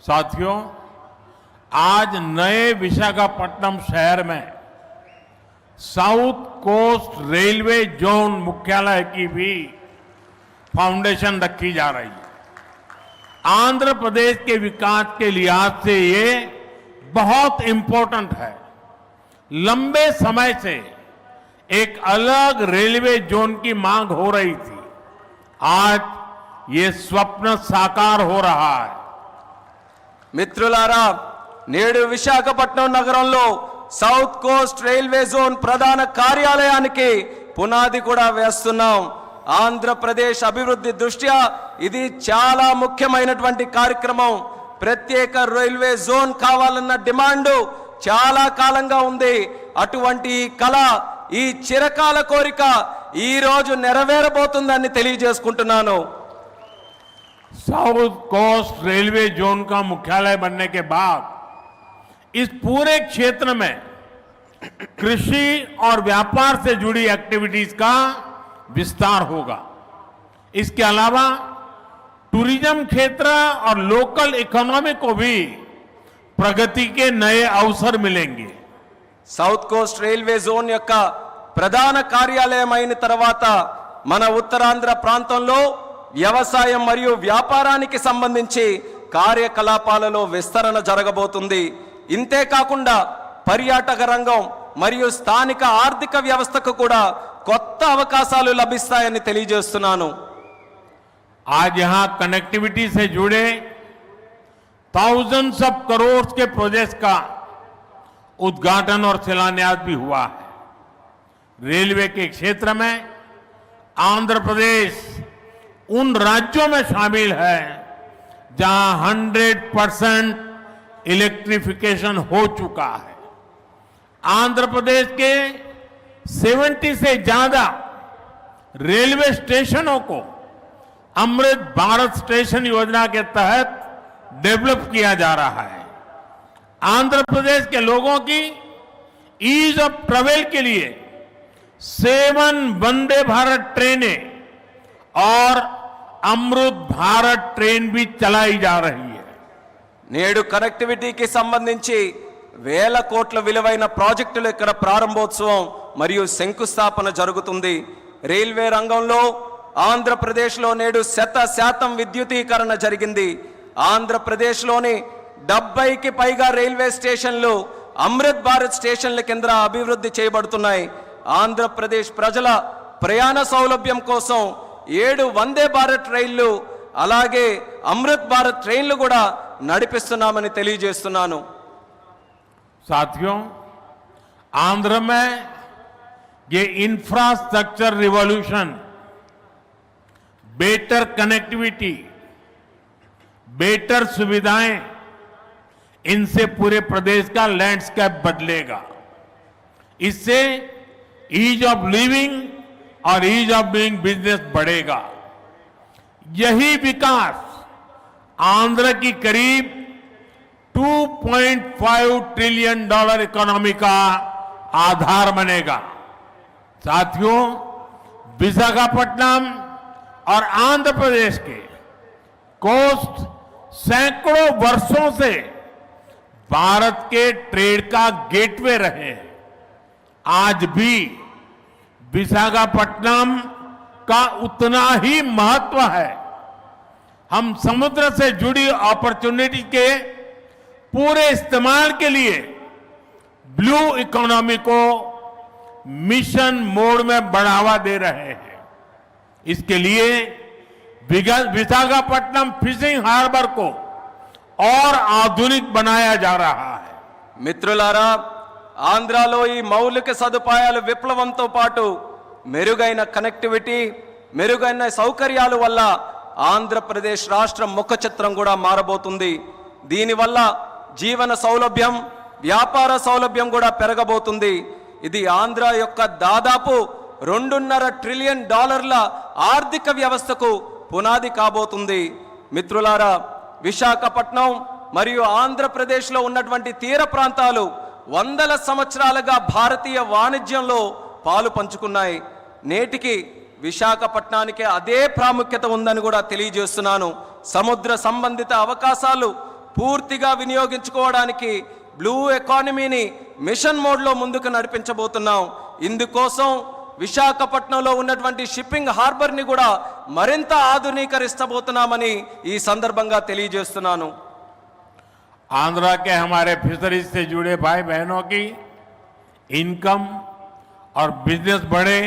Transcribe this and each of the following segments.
साथियों, आज नए विशाखापट्टनम शहर में साउथ कोस्ट रेलवे जोन मुख्यालय की भी फाउंडेशन रखी जा रही है। आंध्र प्रदेश के विकास के लिहाज से ये बहुत इंपॉर्टेंट है। लंबे समय से एक अलग रेलवे जोन की मांग हो रही थी। आज ये स्वप्न साकार हो रहा है। మిత్రులారా, నేడు విశాఖపట్నం నగరంలో సౌత్ కోస్ట్ రైల్వే జోన్ ప్రధాన కార్యాలయానికి పునాది కూడా వేస్తున్నాం. ఆంధ్రప్రదేశ్ అభివృద్ధి దృష్ట్యా ఇది చాలా ముఖ్యమైనటువంటి కార్యక్రమం. ప్రత్యేక రైల్వే జోన్ కావాలన్న డిమాండ్ చాలా కాలంగా ఉంది. అటువంటి ఈ కళ, ఈ చిరకాల కోరిక ఈ రోజు నెరవేరబోతుందని తెలియజేసుకుంటున్నాను. साउथ कोस्ट रेलवे जोन का मुख्यालय बनने के बाद इस पूरे क्षेत्र में कृषि और व्यापार से जुड़ी एक्टिविटीज का विस्तार होगा। इसके अलावा टूरिज्म क्षेत्र और लोकल इकोनॉमी को भी प्रगति के नए अवसर मिलेंगे। సౌత్ కోస్ట్ రైల్వే జోన్ యొక్క ప్రధాన కార్యాలయం అయిన తర్వాత మన ఉత్తరాంధ్ర ప్రాంతంలో వ్యవసాయం మరియు వ్యాపారానికి సంబంధించి కార్యకలాపాలలో విస్తరణ జరగబోతుంది. ఇంతే కాకుండా పర్యాటక రంగం మరియు స్థానిక ఆర్థిక వ్యవస్థకు కూడా కొత్త అవకాశాలు లభిస్తాయని తెలియజేస్తున్నాను. आज यहां कनेक्टिविटी से जुड़े thousands ऑफ करोड़ के प्रोजेक्ट्स का उद्घाटन और शिलान्यास भी हुआ है। रेलवे के क्षेत्र में आंध्र प्रदेश उन राज्यों में शामिल है जहां 100% इलेक्ट्रिफिकेशन हो चुका है। आंध्र प्रदेश के 70 से ज्यादा रेलवे स्टेशनों को अमृत भारत स्टेशन योजना के तहत डेवलप किया जा रहा है। आंध्र प्रदेश के लोगों की ईज ऑफ ट्रेवल के लिए 7 वंदे भारत ट्रेनें और अमृत भारत ट्रेन भी चलाई जा रही है। నేడు కనెక్టివిటీకి సంబంధించి వేల కోట్ల విలువైన ప్రాజెక్టులు ఇక్కడ ప్రారంభోత్సవం మరియు శంకుస్థాపన జరుగుతుంది. రైల్వే రంగంలో ఆంధ్రప్రదేశ్లో నేడు 100% విద్యుతీకరణ జరిగింది. ఆంధ్రప్రదేశ్లోని 70కి పైగా రైల్వే స్టేషన్లు అమృత్ భారత్ స్టేషన్ల కింద అభివృద్ధి చేయబడుతున్నాయి. ఆంధ్రప్రదేశ్ ప్రజల ప్రయాణ సౌలభ్యం కోసం 7 వందే భారత్ రైళ్లు అలాగే అమృత్ భారత్ ట్రైన్లు కూడా నడిపిస్తున్నామని తెలియజేస్తున్నాను. साथियों, आंध्र में ये infrastructure revolution, better connectivity, better सुविधाएं, इनसे पूरे प्रदेश का लैंडस्केप बदलेगा। इससे ईज ऑफ लिविंग और ईज ऑफ डूइंग बिजनेस बढ़ेगा। यही विकास आंध्र की करीब $2.5 ट्रिलियन इकोनॉमी का आधार बनेगा। साथियों, विशाखापट्टनम और आंध्र प्रदेश के कोस्ट सैकड़ों वर्षों से भारत के ट्रेड का गेटवे रहे हैं। आज भी विशाखापट्टनम का उतना ही महत्व है। हम समुद्र से जुड़ी अपॉर्चुनिटी के पूरे इस्तेमाल के लिए ब्लू इकोनॉमी को मिशन मोड में बढ़ावा दे रहे हैं। इसके लिए विशाखापट्टनम फिशिंग हार्बर को और आधुनिक बनाया जा रहा है। మిత్రులారా, ఆంధ్రాలో ఈ మౌలిక సదుపాయాల విప్లవంతో పాటు మెరుగైన కనెక్టివిటీ, మెరుగైన సౌకర్యాల వల్ల ఆంధ్రప్రదేశ్ రాష్ట్ర ముఖ చిత్రం కూడా మారబోతుంది. దీనివల్ల జీవన సౌలభ్యం, వ్యాపార సౌలభ్యం కూడా పెరగబోతుంది. ఇది ఆంధ్ర యొక్క దాదాపు $2.5 ట్రిలియన్ ఆర్థిక వ్యవస్థకు పునాది కాబోతుంది. మిత్రులారా, విశాఖపట్నం మరియు ఆంధ్రప్రదేశ్లో ఉన్నటువంటి తీర ప్రాంతాలు వందల సంవత్సరాలుగా భారతీయ వాణిజ్యంలో పాలు పంచుకున్నాయి. నేటికి విశాఖపట్నానికి అదే ప్రాముఖ్యత ఉందని కూడా తెలియజేస్తున్నాను. సముద్ర సంబంధిత అవకాశాలు పూర్తిగా వినియోగించుకోవడానికి బ్లూ ఎకానమీని మిషన్ మోడ్లో ముందుకు నడిపించబోతున్నాం. ఇందుకోసం విశాఖపట్నంలో ఉన్నటువంటి షిప్పింగ్ హార్బర్ని కూడా మరింత ఆధునీకరిస్తబోతున్నామని ఈ సందర్భంగా తెలియజేస్తున్నాను. आंध्रा के हमारे फिशरीज से जुड़े भाई बहनों की इनकम और बिजनेस बढ़े,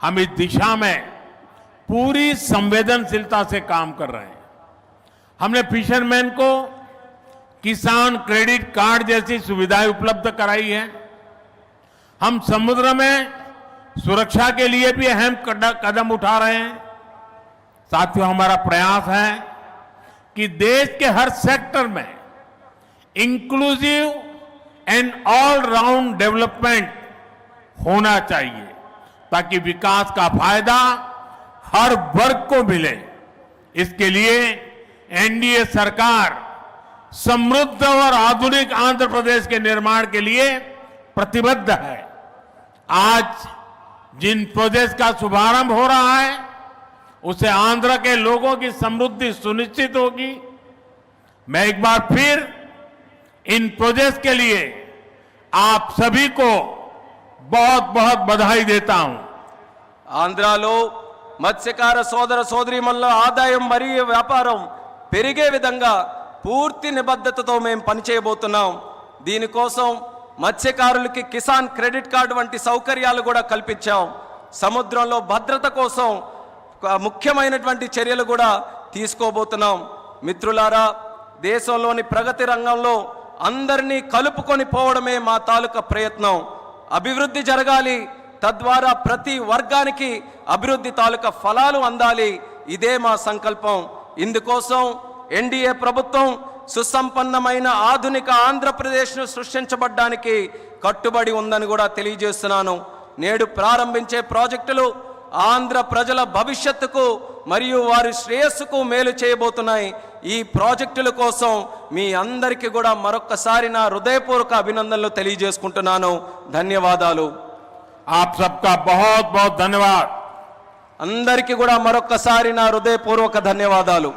हम इस दिशा में पूरी संवेदनशीलता से काम कर रहे हैं. हमने फिशरमैन को किसान क्रेडिट कार्ड जैसी सुविधाएं उपलब्ध कराई है. हम समुद्र में सुरक्षा के लिए भी अहम कदम उठा रहे हैं. साथियों, हमारा प्रयास है कि देश के हर सेक्टर में inclusive and all round development होना चाहिए ताकि विकास का फायदा हर वर्ग को मिले. इसके लिए एनडीए सरकार समृद्ध और आधुनिक आंध्र प्रदेश के निर्माण के लिए प्रतिबद्ध है. आज जिन प्रोजेक्ट का शुभारंभ हो रहा है उससे आंध्र के लोगों की समृद्धि सुनिश्चित होगी. मैं एक बार फिर इन प्रोजेक्ट के लिए आप सभी को बहुत बहुत बधाई देता हूं. ఆంధ్రాలో మత్స్యకార సోదర సోదరీమణుల ఆదాయం మరియు వ్యాపారం పెరిగే విధంగా పూర్తి నిబద్ధతతో మేము పనిచేయబోతున్నాం. దీనికోసం మత్స్యకారులకి కిసాన్ క్రెడిట్ కార్డు వంటి సౌకర్యాలు కూడా కల్పించాం. సముద్రంలో భద్రత కోసం ముఖ్యమైనటువంటి చర్యలు కూడా తీసుకోబోతున్నాం. మిత్రులారా, దేశంలోని ప్రగతి రంగంలో అందరినీ కలుపుకొని పోవడమే మా తాలూకా ప్రయత్నం. అభివృద్ధి జరగాలి, తద్వారా ప్రతి వర్గానికి అభివృద్ధి తాలూకా ఫలాలు అందాలి. ఇదే మా సంకల్పం. ఇందుకోసం ఎన్డీఏ ప్రభుత్వం సుసంపన్నమైన ఆధునిక ఆంధ్రప్రదేశ్ను సృష్టించబడ్డానికి కట్టుబడి ఉందని కూడా తెలియజేస్తున్నాను. నేడు ప్రారంభించే ప్రాజెక్టులు ఆంధ్ర ప్రజల భవిష్యత్తుకు మరియు వారి శ్రేయస్సుకు మేలు చేయబోతున్నాయి. ఈ ప్రాజెక్టుల కోసం మీ అందరికీ కూడా మరొక్కసారి నా హృదయపూర్వక అభినందనలు తెలియజేసుకుంటున్నాను. ధన్యవాదాలు. आप सबका बहुत बहुत धन्यवाद. అందరికీ కూడా మరొక్కసారి నా హృదయపూర్వక ధన్యవాదాలు.